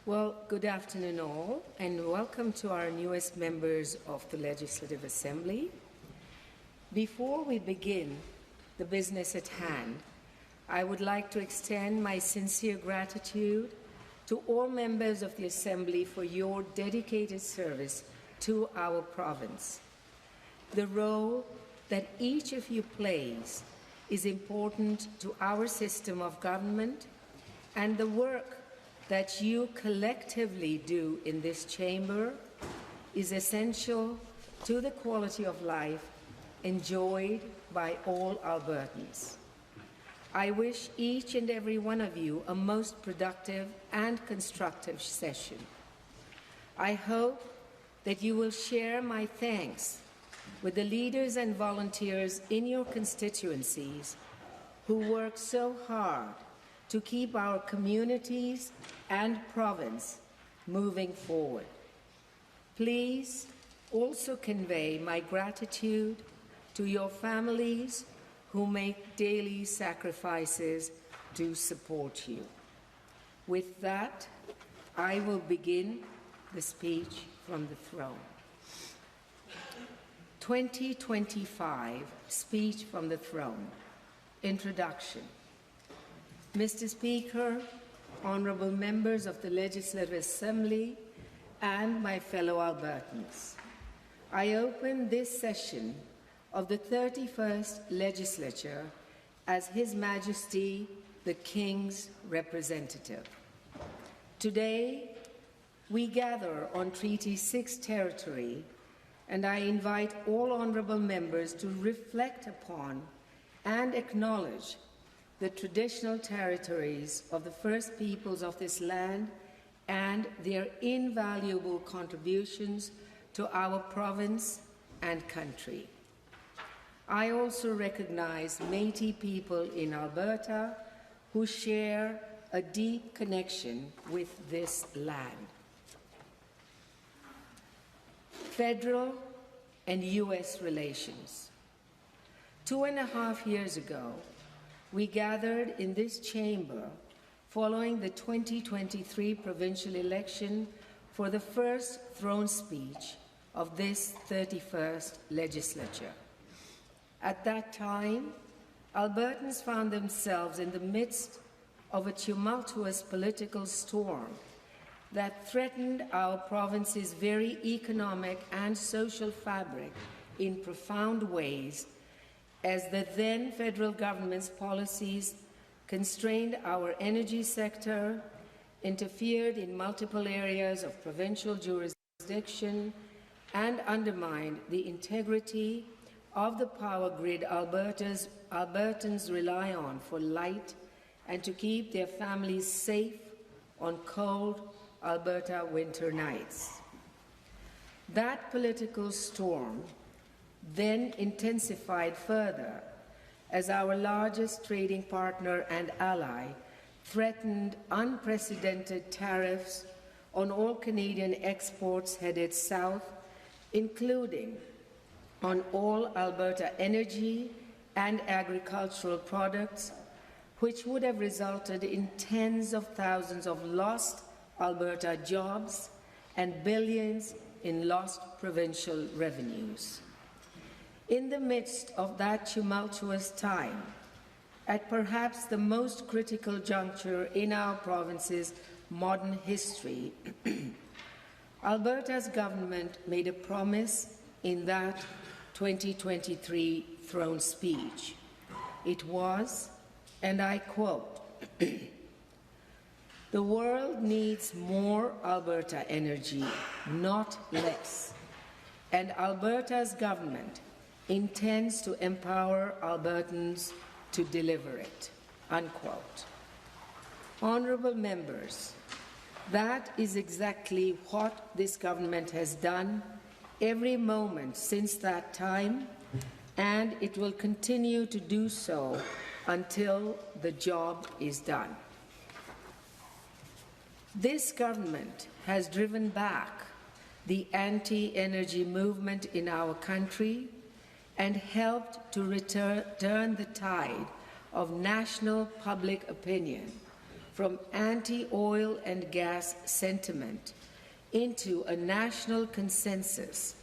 Well, good afternoon all, and welcome to our newest members of the Legislative Assembly. Before we begin the business at hand, I would like to extend my sincere gratitude to all members of the Assembly for your dedicated service to our province. The role that each of you plays is important to our system of government, and the work that you collectively do in this chamber is essential to the quality of life enjoyed by all Albertans. I wish each and every one of you a most productive and constructive session. I hope that you will share my thanks with the leaders and volunteers in your constituencies who work so hard to keep our communities and province moving forward. Please also convey my gratitude to your families who make daily sacrifices to support you. With that, I will begin the speech from the throne. 2025 Speech from the Throne. Introduction. Mr. Speaker, honourable members of the Legislative Assembly, and my fellow Albertans, I open this session of the 31st Legislature as His Majesty the King's representative. Today, we gather on Treaty 6 territory, and I invite all honourable members to reflect upon and acknowledge the traditional territories of the First Peoples of this land and their invaluable contributions to our province and country. I also recognize Métis people in Alberta who share a deep connection with this land. Federal and U.S. relations. 2.5 years ago, we gathered in this chamber following the 2023 provincial election for the first throne speech of this 31st legislature. At that time, Albertans found themselves in the midst of a tumultuous political storm that threatened our province's very economic and social fabric in profound ways, as the then federal government's policies constrained our energy sector, interfered in multiple areas of provincial jurisdiction, and undermined the integrity of the power grid Albertans rely on for light and to keep their families safe on cold Alberta winter nights. That political storm then intensified further as our largest trading partner and ally threatened unprecedented tariffs on all Canadian exports headed south, including on all Alberta energy and agricultural products, which would have resulted in tens of thousands of lost Alberta jobs and billions in lost provincial revenues. In the midst of that tumultuous time, at perhaps the most critical juncture in our province's modern history, Alberta's government made a promise in that 2023 throne speech. It was, and I quote, "The world needs more Alberta energy, not less, and Alberta's government intends to empower Albertans to deliver it," unquote. Honourable members, that is exactly what this government has done every moment since that time, and it will continue to do so until the job is done. This government has driven back the anti-energy movement in our country and helped to turn the tide of national public opinion from anti-oil and gas sentiment into a national consensus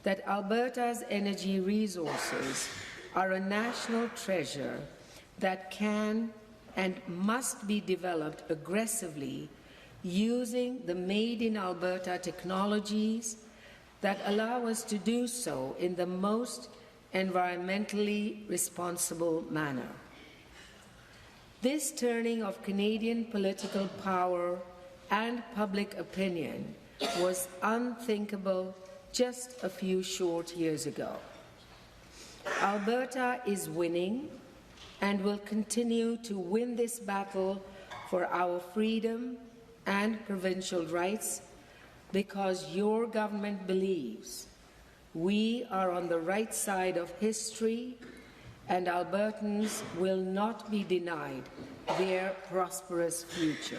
that Alberta's energy resources are a national treasure that can and must be developed aggressively using the Made in Alberta technologies that allow us to do so in the most environmentally responsible manner. This turning of Canadian political power and public opinion was unthinkable just a few short years ago. Alberta is winning and will continue to win this battle for our freedom and provincial rights because your government believes we are on the right side of history and Albertans will not be denied their prosperous future.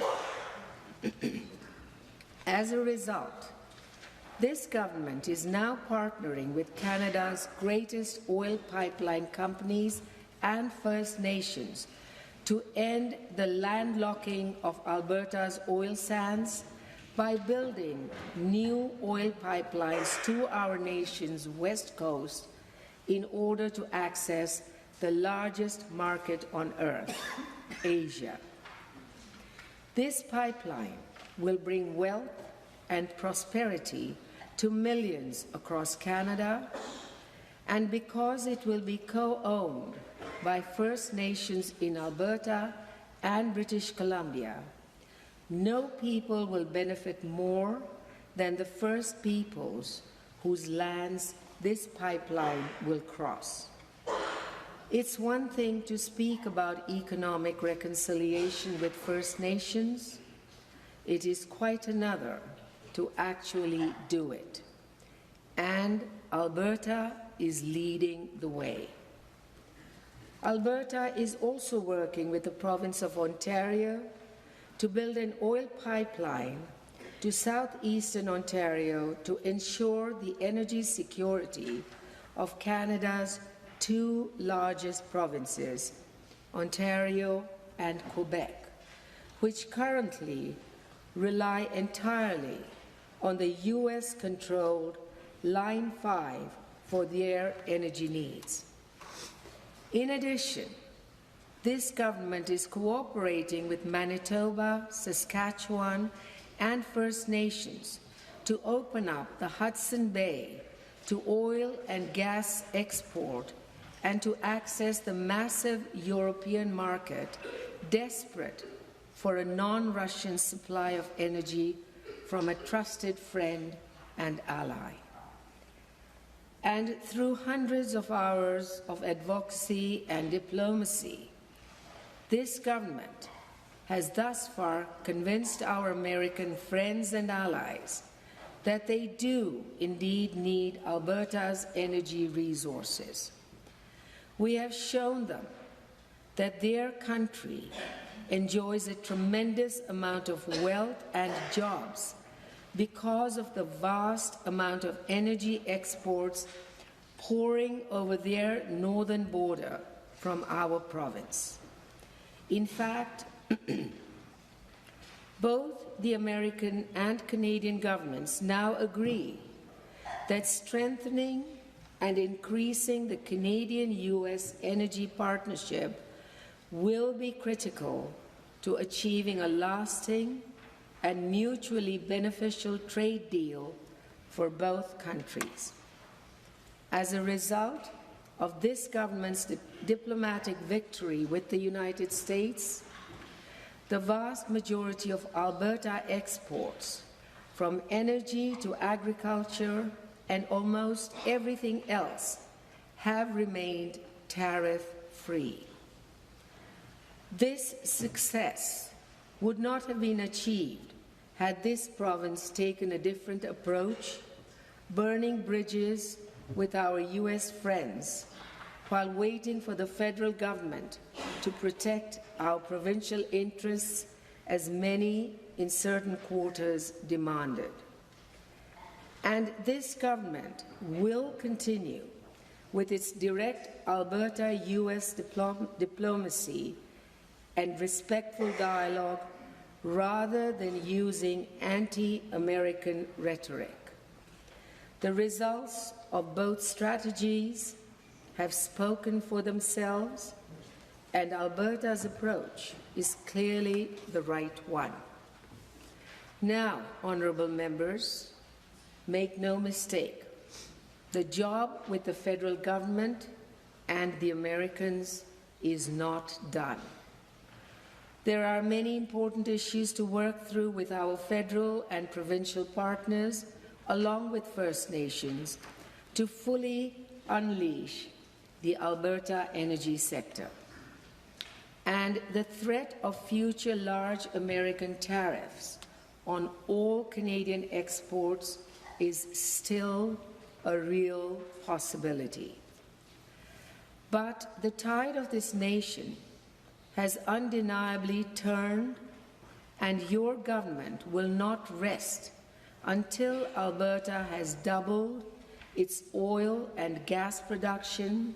As a result, this government is now partnering with Canada's greatest oil pipeline companies and First Nations to end the landlocking of Alberta's oil sands by building new oil pipelines to our nation's west coast in order to access the largest market on earth, Asia. This pipeline will bring wealth and prosperity to millions across Canada, and because it will be co-owned by First Nations in Alberta and British Columbia, no people will benefit more than the First Peoples whose lands this pipeline will cross. It's one thing to speak about economic reconciliation with First Nations. It is quite another to actually do it. And Alberta is leading the way. Alberta is also working with the province of Ontario to build an oil pipeline to southeastern Ontario to ensure the energy security of Canada's two largest provinces, Ontario and Quebec, which currently rely entirely on the US-controlled Line 5 for their energy needs. In addition, this government is cooperating with Manitoba, Saskatchewan, and First Nations to open up the Hudson Bay to oil and gas export and to access the massive European market, desperate for a non-Russian supply of energy from a trusted friend and ally. And through hundreds of hours of advocacy and diplomacy, this government has thus far convinced our American friends and allies that they do indeed need Alberta's energy resources. We have shown them that their country enjoys a tremendous amount of wealth and jobs because of the vast amount of energy exports pouring over their northern border from our province. In fact, both the American and Canadian governments now agree that strengthening and increasing the Canadian-US energy partnership will be critical to achieving a lasting and mutually beneficial trade deal for both countries. As a result of this government's diplomatic victory with the United States, the vast majority of Alberta exports, from energy to agriculture and almost everything else, have remained tariff-free. This success would not have been achieved had this province taken a different approach, burning bridges with our US friends while waiting for the federal government to protect our provincial interests, as many in certain quarters demanded. And this government will continue with its direct Alberta-US diplomacy and respectful dialogue rather than using anti-American rhetoric. The results of both strategies have spoken for themselves, and Alberta's approach is clearly the right one. Now, honourable members, make no mistake, the job with the federal government and the Americans is not done. There are many important issues to work through with our federal and provincial partners, along with First Nations, to fully unleash the Alberta energy sector. And the threat of future large American tariffs on all Canadian exports is still a real possibility. But the tide of this nation has undeniably turned, and your government will not rest until Alberta has doubled its oil and gas production,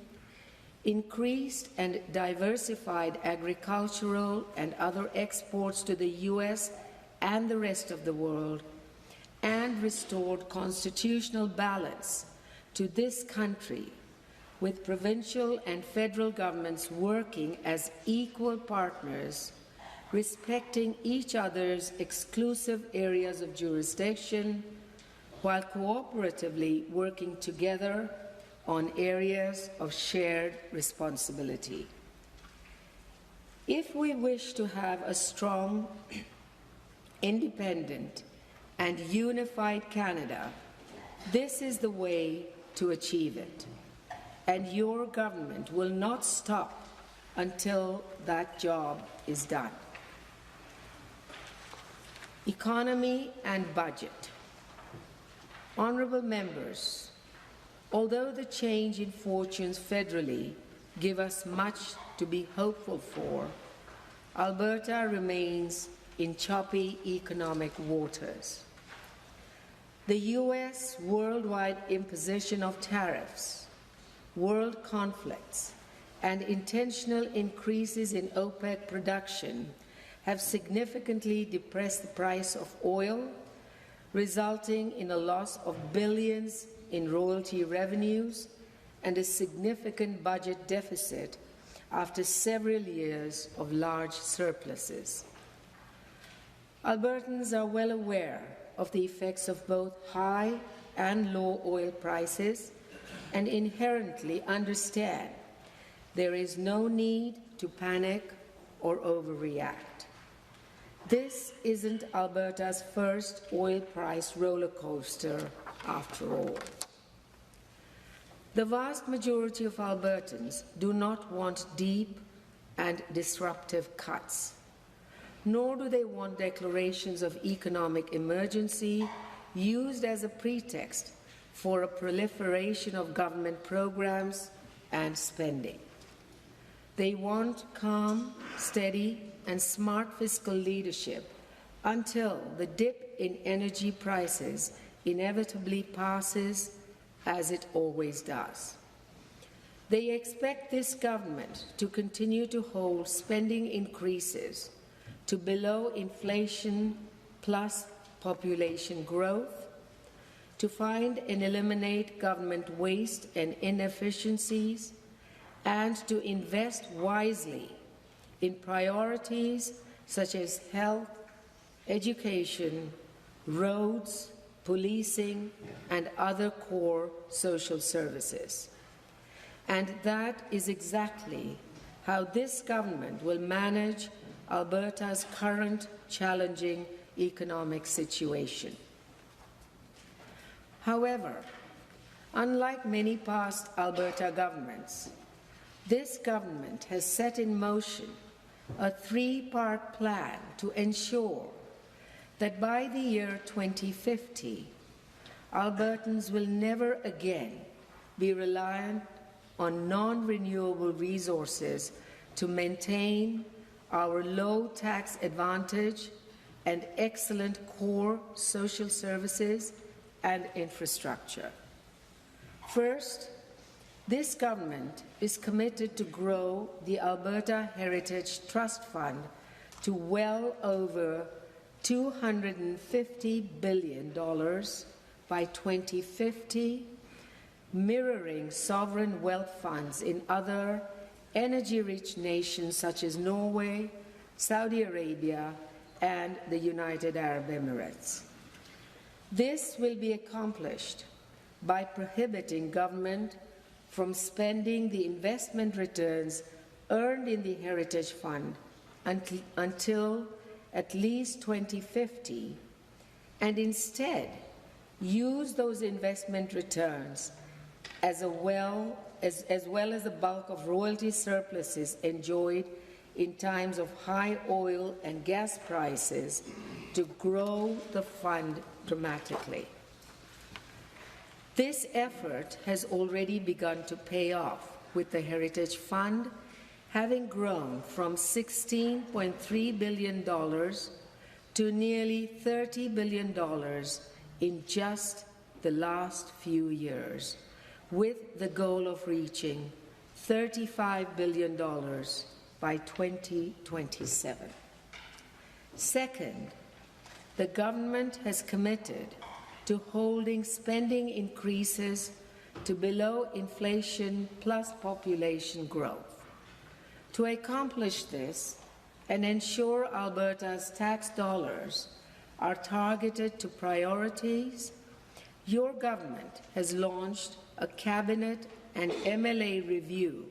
increased and diversified agricultural and other exports to the U.S. and the rest of the world, and restored constitutional balance to this country, with provincial and federal governments working as equal partners, respecting each other's exclusive areas of jurisdiction, while cooperatively working together on areas of shared responsibility. If we wish to have a strong, independent, and unified Canada, this is the way to achieve it. And your government will not stop until that job is done. Economy and budget. Honourable members, although the change in fortunes federally give us much to be hopeful for, Alberta remains in choppy economic waters. The U.S. worldwide imposition of tariffs, world conflicts, and intentional increases in OPEC production have significantly depressed the price of oil, resulting in a loss of billions in royalty revenues and a significant budget deficit after several years of large surpluses. Albertans are well aware of the effects of both high and low oil prices and inherently understand there is no need to panic or overreact. This isn't Alberta's first oil price roller coaster, after all. The vast majority of Albertans do not want deep and disruptive cuts, nor do they want declarations of economic emergency used as a pretext for a proliferation of government programs and spending. They want calm, steady, and smart fiscal leadership until the dip in energy prices inevitably passes, as it always does. They expect this government to continue to hold spending increases to below inflation plus population growth, to find and eliminate government waste and inefficiencies, and to invest wisely in priorities such as health, education, roads, policing, and other core social services. And that is exactly how this government will manage Alberta's current challenging economic situation. However, unlike many past Alberta governments, this government has set in motion a three-part plan to ensure that by the year 2050, Albertans will never again be reliant on non-renewable resources to maintain our low tax advantage and excellent core social services and infrastructure. First, This government is committed to grow the Alberta Heritage Trust Fund to well over $250 billion by 2050, mirroring sovereign wealth funds in other energy-rich nations such as Norway, Saudi Arabia, and the United Arab Emirates. This will be accomplished by prohibiting government from spending the investment returns earned in the Heritage Fund until at least 2050, and instead use those investment returns as well as the bulk of royalty surpluses enjoyed in times of high oil and gas prices to grow the fund dramatically. This effort has already begun to pay off, with the Heritage Fund having grown from $16.3 billion to nearly $30 billion in just the last few years, with the goal of reaching $35 billion by 2027. Second, the government has committed to holding spending increases to below inflation plus population growth. To accomplish this and ensure Alberta's tax dollars are targeted to priorities, your government has launched a cabinet and MLA review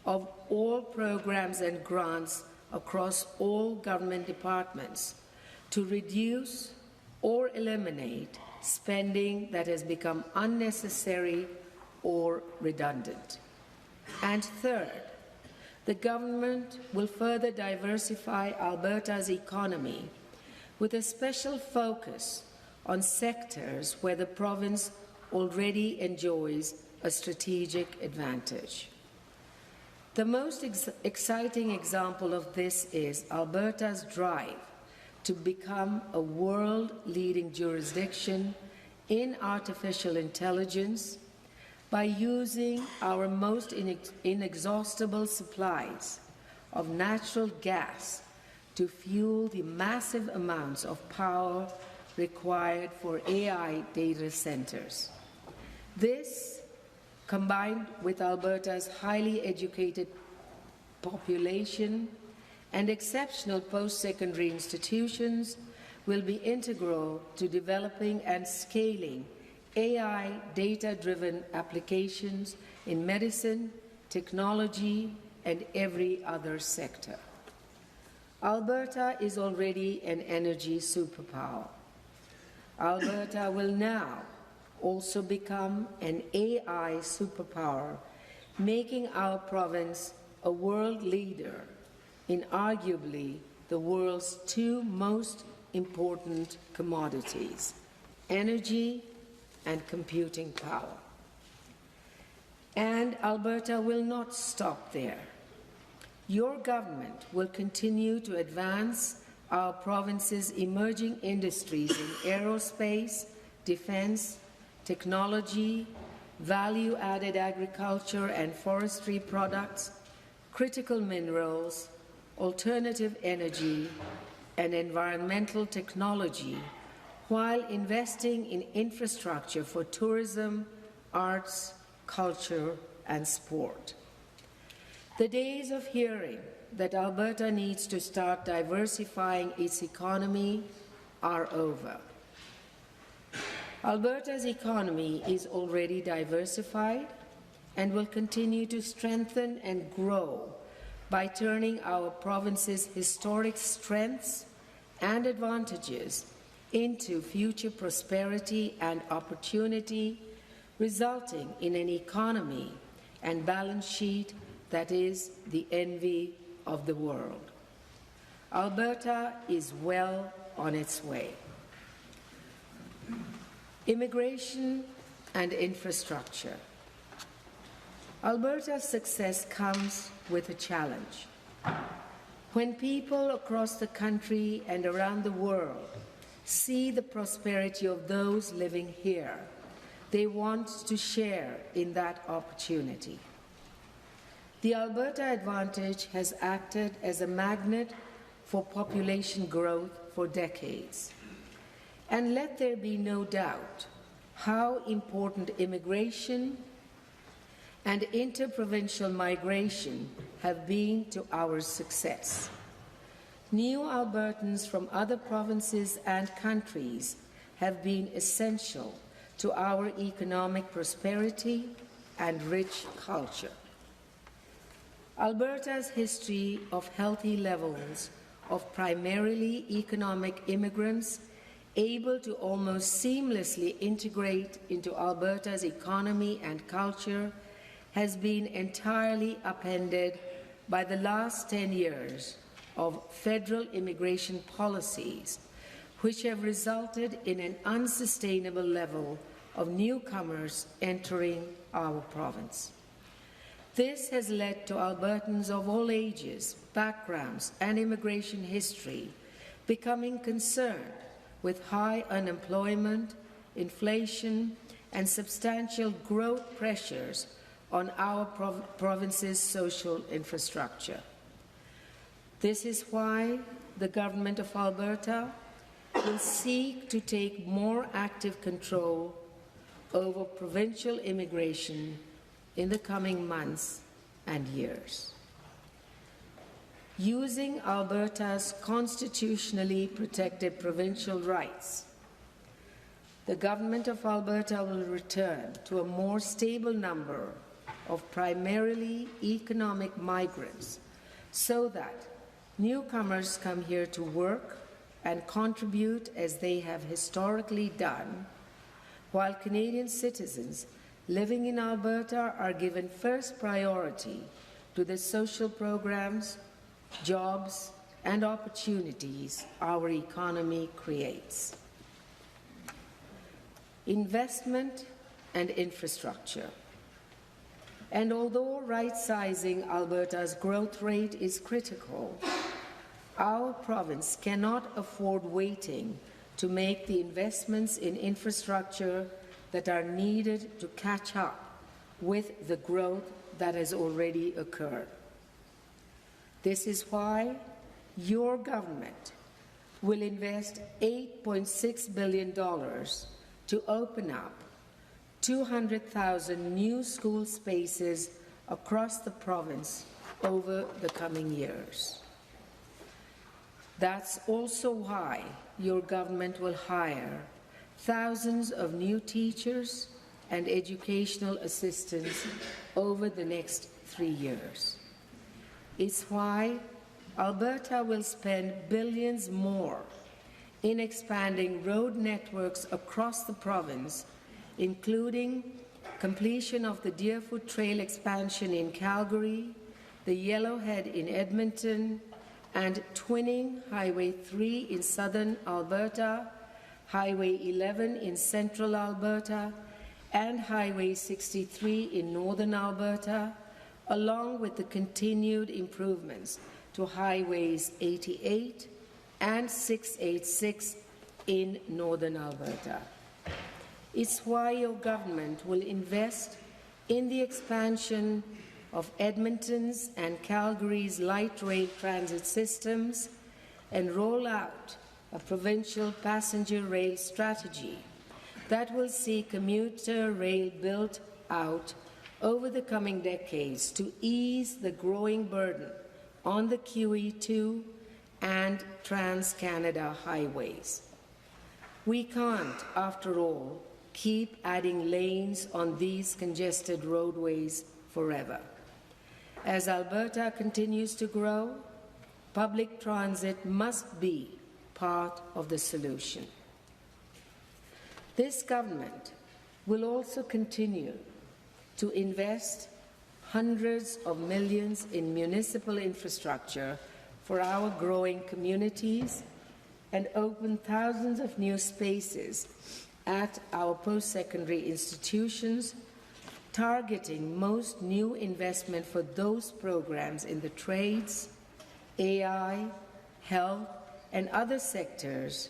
of all programs and grants across all government departments to reduce or eliminate spending that has become unnecessary or redundant. And third, the government will further diversify Alberta's economy with a special focus on sectors where the province already enjoys a strategic advantage. The most exciting example of this is Alberta's drive to become a world-leading jurisdiction in artificial intelligence by using our most inexhaustible supplies of natural gas to fuel the massive amounts of power required for AI data centers. This, combined with Alberta's highly educated population and exceptional post-secondary institutions, will be integral to developing and scaling AI data-driven applications in medicine, technology, and every other sector. Alberta is already an energy superpower. Alberta will now also become an AI superpower, making our province a world leader in arguably the world's two most important commodities, energy and computing power. And Alberta will not stop there. Your government will continue to advance our province's emerging industries in aerospace, defense, technology, value-added agriculture and forestry products, critical minerals, alternative energy, and environmental technology, while investing in infrastructure for tourism, arts, culture, and sport. The days of hearing that Alberta needs to start diversifying its economy are over. Alberta's economy is already diversified and will continue to strengthen and grow by turning our province's historic strengths and advantages into future prosperity and opportunity, resulting in an economy and balance sheet that is the envy of the world. Alberta is well on its way. Immigration and infrastructure. Alberta's success comes with a challenge. When people across the country and around the world see the prosperity of those living here, They want to share in that opportunity. The Alberta Advantage has acted as a magnet for population growth for decades. And let there be no doubt how important immigration and interprovincial migration have been to our success. New Albertans from other provinces and countries have been essential to our economic prosperity and rich culture. Alberta's history of healthy levels of primarily economic immigrants able to almost seamlessly integrate into Alberta's economy and culture has been entirely upended by the last 10 years of federal immigration policies, which have resulted in an unsustainable level of newcomers entering our province. This has led to Albertans of all ages, backgrounds, and immigration history becoming concerned with high unemployment, inflation, and substantial growth pressures on our province's social infrastructure. This is why the Government of Alberta will seek to take more active control over provincial immigration in the coming months and years. Using Alberta's constitutionally protected provincial rights, the Government of Alberta will return to a more stable number of primarily economic migrants so that newcomers come here to work and contribute as they have historically done, while Canadian citizens living in Alberta are given first priority to the social programs, jobs, and opportunities our economy creates. Investment and infrastructure. And although right-sizing Alberta's growth rate is critical, our province cannot afford waiting to make the investments in infrastructure that are needed to catch up with the growth that has already occurred. This is why your government will invest $8.6 billion to open up 200,000 new school spaces across the province over the coming years. That's also why your government will hire thousands of new teachers and educational assistants over the next 3 years. It's why Alberta will spend billions more in expanding road networks across the province, including completion of the Deerfoot Trail expansion in Calgary, the Yellowhead in Edmonton, and twinning Highway 3 in southern Alberta, Highway 11 in central Alberta, and Highway 63 in northern Alberta, along with the continued improvements to Highways 88 and 686 in northern Alberta. It's why your government will invest in the expansion of Edmonton's and Calgary's light rail transit systems and roll out a provincial passenger rail strategy that will see commuter rail built out over the coming decades to ease the growing burden on the QE2 and Trans-Canada highways. We can't, after all, keep adding lanes on these congested roadways forever. As Alberta continues to grow, public transit must be part of the solution. This government will also continue to invest hundreds of millions in municipal infrastructure for our growing communities and open thousands of new spaces at our post-secondary institutions, targeting most new investment for those programs in the trades, AI, health, and other sectors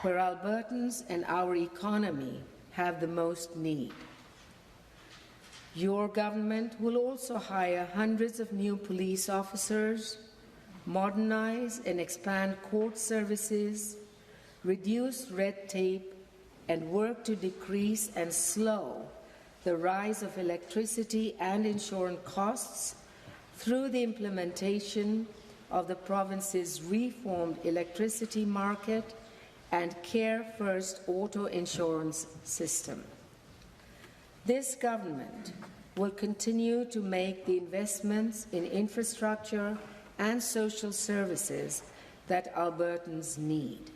where Albertans and our economy have the most need. Your government will also hire hundreds of new police officers, modernize and expand court services, reduce red tape, and work to decrease and slow the rise of electricity and insurance costs through the implementation of the province's reformed electricity market and Care First auto insurance system. This government will continue to make the investments in infrastructure and social services that Albertans need.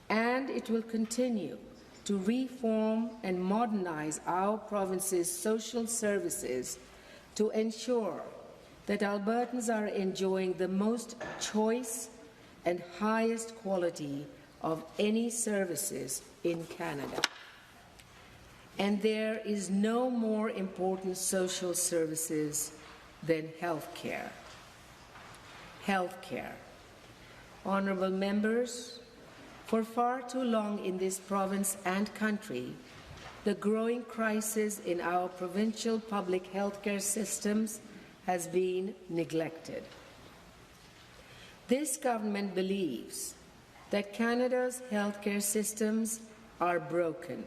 And it will continue to reform and modernize our province's social services to ensure that Albertans are enjoying the most choice and highest quality of any services in Canada. And there is no more important social services than health care. Health care. Honourable members, for far too long in this province and country, the growing crisis in our provincial public health care systems has been neglected. This government believes that Canada's healthcare systems are broken.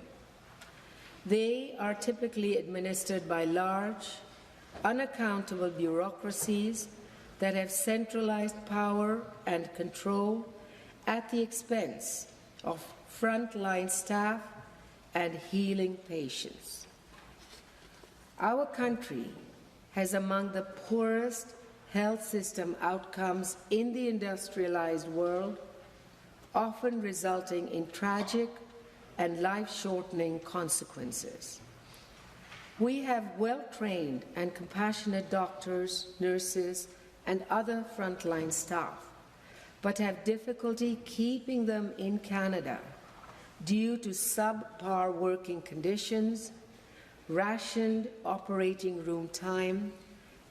They are typically administered by large, unaccountable bureaucracies that have centralized power and control at the expense of frontline staff and healing patients. Our country has among the poorest health system outcomes in the industrialized world, often resulting in tragic and life-shortening consequences. We have well-trained and compassionate doctors, nurses, and other frontline staff, but have difficulty keeping them in Canada due to subpar working conditions, rationed operating room time,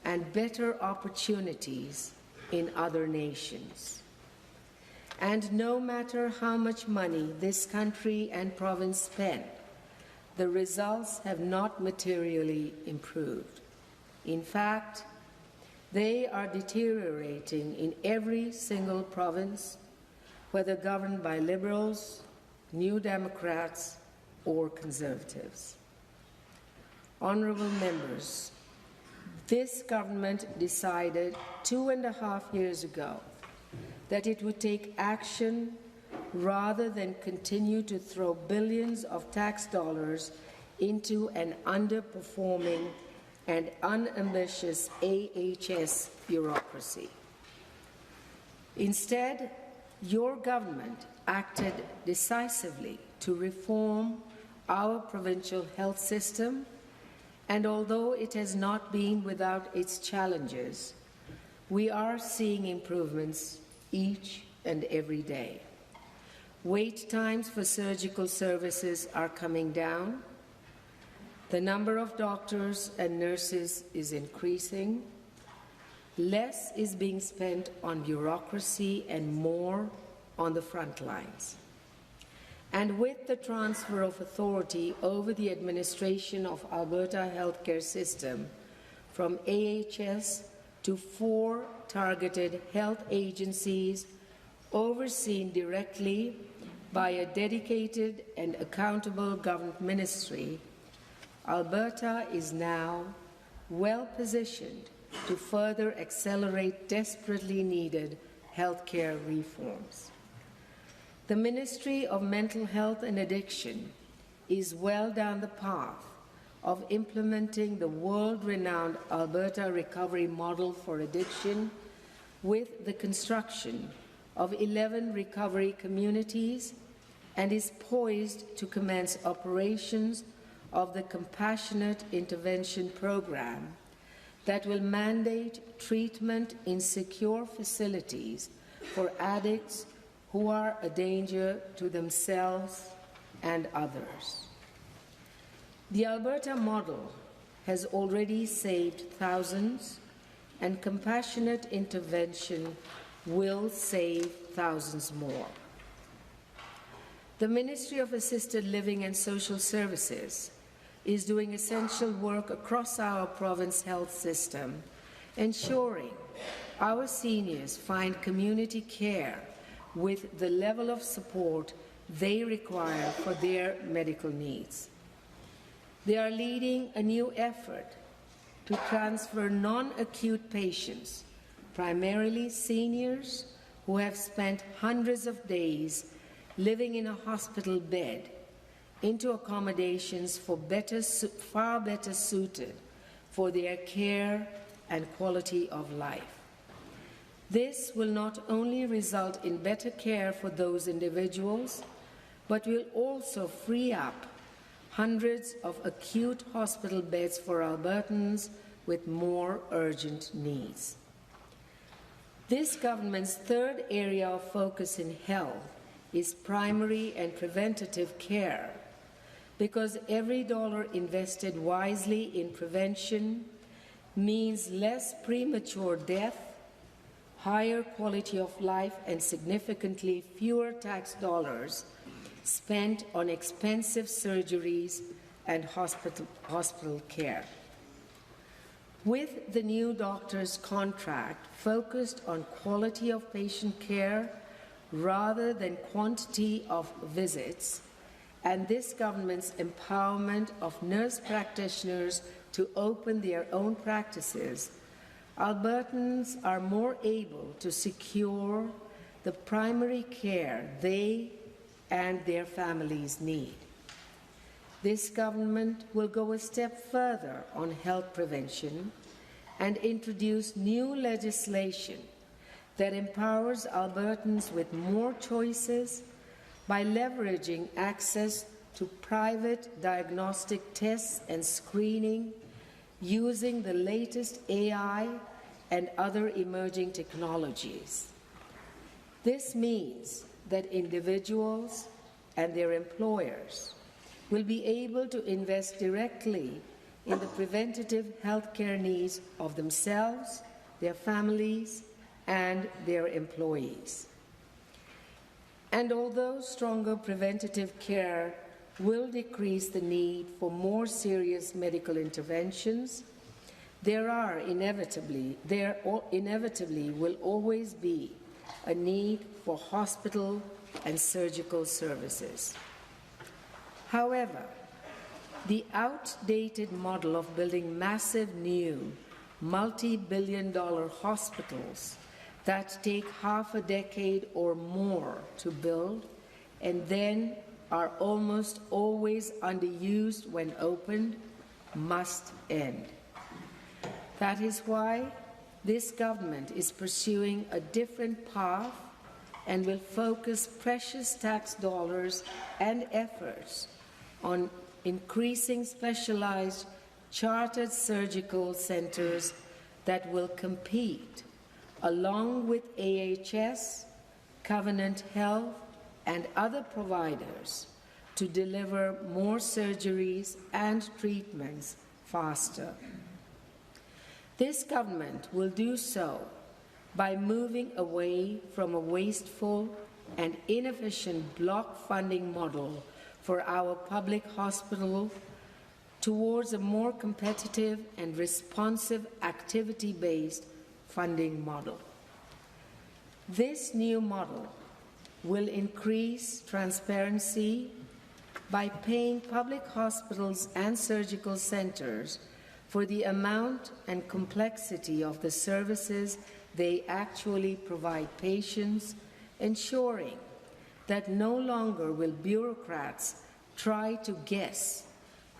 and better opportunities in other nations. And no matter how much money this country and province spend, the results have not materially improved. In fact, they are deteriorating in every single province, whether governed by Liberals, New Democrats, or Conservatives. Honourable members, this government decided 2.5 years ago that it would take action rather than continue to throw billions of tax dollars into an underperforming and unambitious AHS bureaucracy. Instead, your government acted decisively to reform our provincial health system, and although it has not been without its challenges, we are seeing improvements each and every day. Wait times for surgical services are coming down. The number of doctors and nurses is increasing. Less is being spent on bureaucracy and more on the front lines. And with the transfer of authority over the administration of Alberta healthcare system from AHS to 4 targeted health agencies overseen directly by a dedicated and accountable government ministry, Alberta is now well positioned to further accelerate desperately needed healthcare reforms. The Ministry of Mental Health and Addiction is well down the path of implementing the world-renowned Alberta Recovery Model for Addiction with the construction of 11 recovery communities and is poised to commence operations of the Compassionate Intervention Program that will mandate treatment in secure facilities for addicts who are a danger to themselves and others. The Alberta model has already saved thousands, and compassionate intervention will save thousands more. The Ministry of Assisted Living and Social Services is doing essential work across our province health system, ensuring our seniors find community care with the level of support they require for their medical needs. They are leading a new effort to transfer non-acute patients, primarily seniors who have spent hundreds of days living in a hospital bed, into accommodations far better suited for their care and quality of life. This will not only result in better care for those individuals, but will also free up hundreds of acute hospital beds for Albertans with more urgent needs. This government's third area of focus in health is primary and preventative care, because every dollar invested wisely in prevention means less premature death, higher quality of life, and significantly fewer tax dollars spent on expensive surgeries and hospital care. With the new doctor's contract focused on quality of patient care rather than quantity of visits, and this government's empowerment of nurse practitioners to open their own practices, Albertans are more able to secure the primary care they and their families need. This government will go a step further on health prevention and introduce new legislation that empowers Albertans with more choices by leveraging access to private diagnostic tests and screening using the latest AI and other emerging technologies. This means that individuals and their employers will be able to invest directly in the preventative health care needs of themselves, their families, and their employees. And although stronger preventative care will decrease the need for more serious medical interventions, there inevitably will always be a need for hospital and surgical services. However, the outdated model of building massive new multi-billion-dollar hospitals that take half a decade or more to build and then are almost always underused when opened must end. That is why this government is pursuing a different path and will focus precious tax dollars and efforts on increasing specialized chartered surgical centers that will compete along with AHS, Covenant Health, and other providers to deliver more surgeries and treatments faster. This government will do so by moving away from a wasteful and inefficient block funding model for our public hospital towards a more competitive and responsive activity-based funding model. This new model will increase transparency by paying public hospitals and surgical centers for the amount and complexity of the services they actually provide patients, ensuring that no longer will bureaucrats try to guess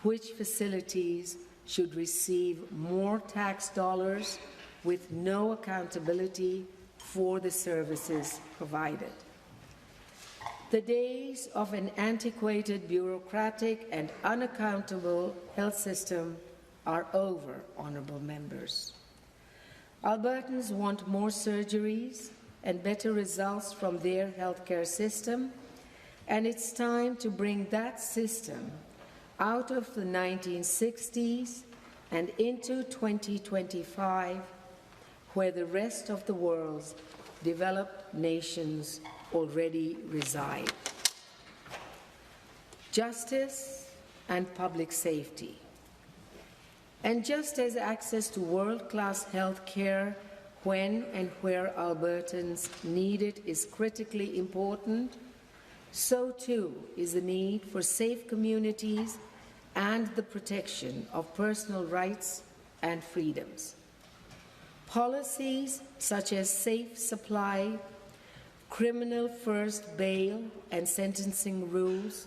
which facilities should receive more tax dollars with no accountability for the services provided. The days of an antiquated, bureaucratic, and unaccountable health system are over, honourable members. Albertans want more surgeries and better results from their healthcare system, and it's time to bring that system out of the 1960s and into 2025, where the rest of the world's developed nations already reside. justice, and public safety. And just as access to world-class health care when and where Albertans need it is critically important, so too is the need for safe communities and the protection of personal rights and freedoms. Policies such as safe supply, criminal first bail and sentencing rules,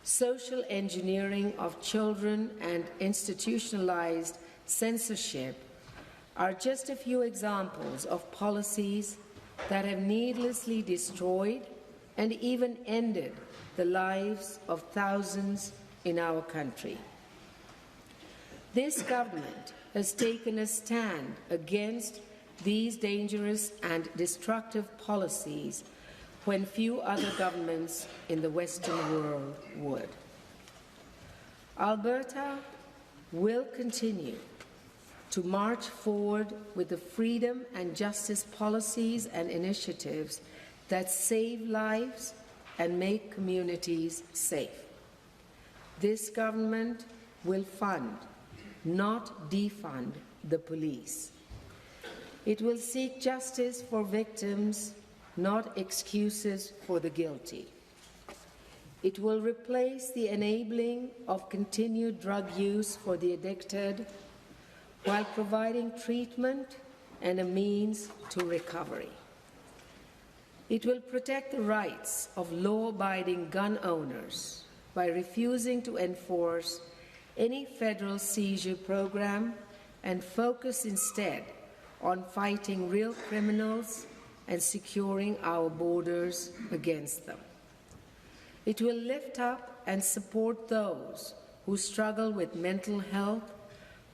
social engineering of children, and institutionalized censorship are just a few examples of policies that have needlessly destroyed and even ended the lives of thousands in our country. This government has taken a stand against these dangerous and destructive policies when few other governments in the Western world would. Alberta will continue to march forward with the freedom and justice policies and initiatives that save lives and make communities safe. This government will fund, not defund, the police. It will seek justice for victims, not excuses for the guilty. It will replace the enabling of continued drug use for the addicted while providing treatment and a means to recovery. It will protect the rights of law-abiding gun owners by refusing to enforce any federal seizure program and focus instead on fighting real criminals and securing our borders against them. It will lift up and support those who struggle with mental health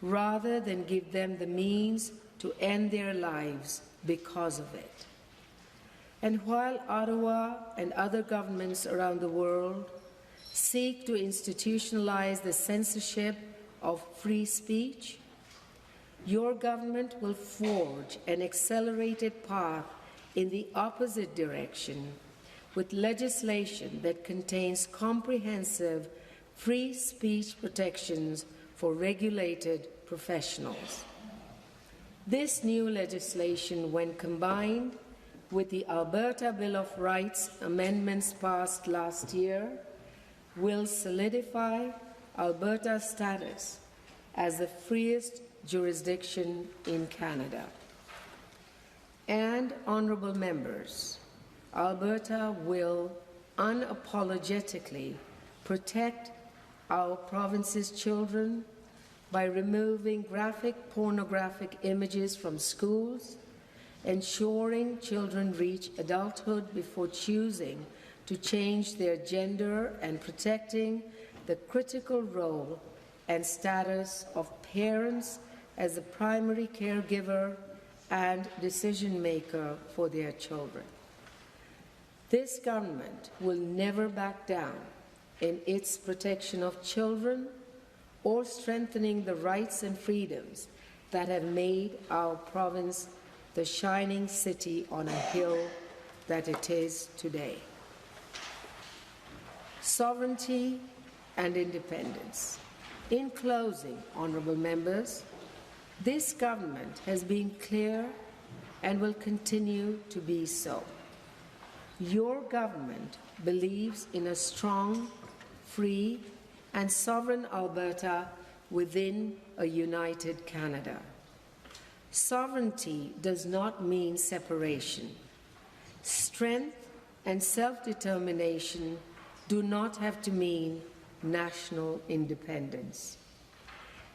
rather than give them the means to end their lives because of it. And while Ottawa and other governments around the world seek to institutionalize the censorship of free speech, your government will forge an accelerated path in the opposite direction with legislation that contains comprehensive free speech protections for regulated professionals. This new legislation, when combined with the Alberta Bill of Rights amendments passed last year, will solidify Alberta's status as the freest jurisdiction in Canada. And, honourable members, Alberta will unapologetically protect our province's children by removing graphic pornographic images from schools, ensuring children reach adulthood before choosing to change their gender, and protecting the critical role and status of parents as the primary caregiver and decision-maker for their children. This government will never back down in its protection of children or strengthening the rights and freedoms that have made our province the shining city on a hill that it is today. Sovereignty and independence. In closing, honourable members, this government has been clear and will continue to be so. Your government believes in a strong, free, and sovereign Alberta within a united Canada. Sovereignty does not mean separation. Strength and self-determination do not have to mean national independence.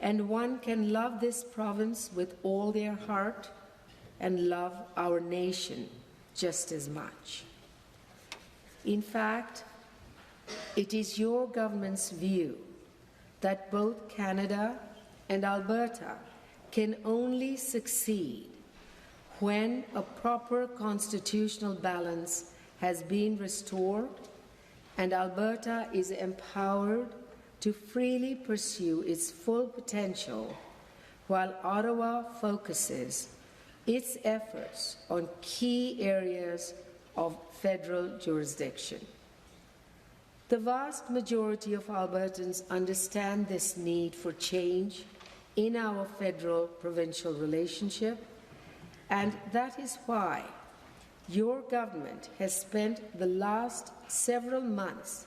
And one can love this province with all their heart and love our nation just as much. In fact, it is your government's view that both Canada and Alberta can only succeed when a proper constitutional balance has been restored and Alberta is empowered to freely pursue its full potential, while Ottawa focuses its efforts on key areas of federal jurisdiction. The vast majority of Albertans understand this need for change in our federal-provincial relationship, and that is why your government has spent the last several months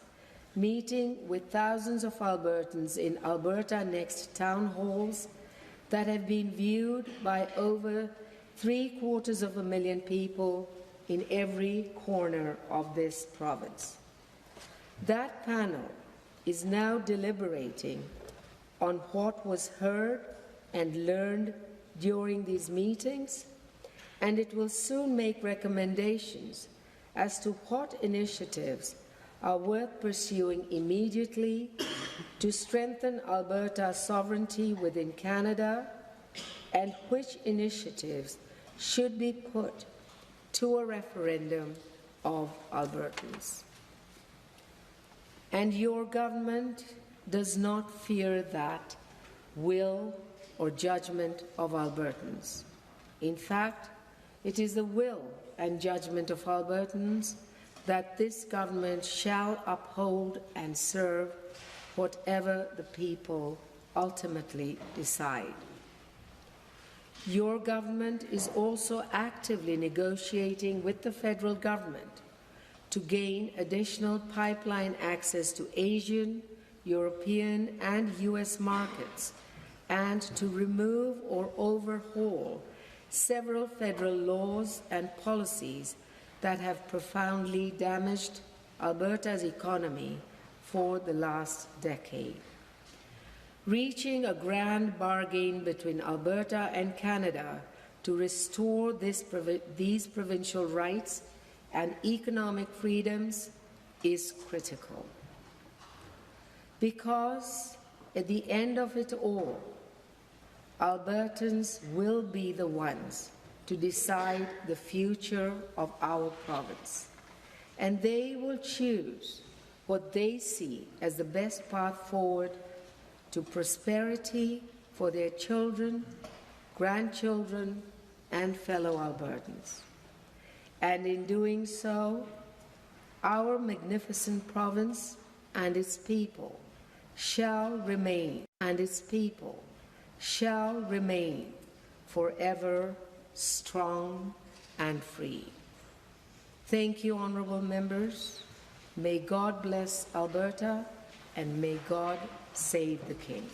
meeting with thousands of Albertans in Alberta Next town halls that have been viewed by over 750,000 people in every corner of this province. That panel is now deliberating on what was heard and learned during these meetings, and it will soon make recommendations as to what initiatives are worth pursuing immediately to strengthen Alberta's sovereignty within Canada, and which initiatives should be put to a referendum of Albertans. And your government does not fear that will or judgment of Albertans. In fact, it is the will and judgment of Albertans that this government shall uphold and serve whatever the people ultimately decide. Your government is also actively negotiating with the federal government to gain additional pipeline access to Asian, European, and US markets, and to remove or overhaul several federal laws and policies that have profoundly damaged Alberta's economy for the last decade. Reaching a grand bargain between Alberta and Canada to restore these provincial rights and economic freedoms is critical. Because at the end of it all, Albertans will be the ones to decide the future of our province, and they will choose what they see as the best path forward to prosperity for their children, grandchildren, and fellow Albertans. And in doing so, our magnificent province and its people shall remain, forever strong and free. Thank you, honourable members. May God bless Alberta, and may God save the King.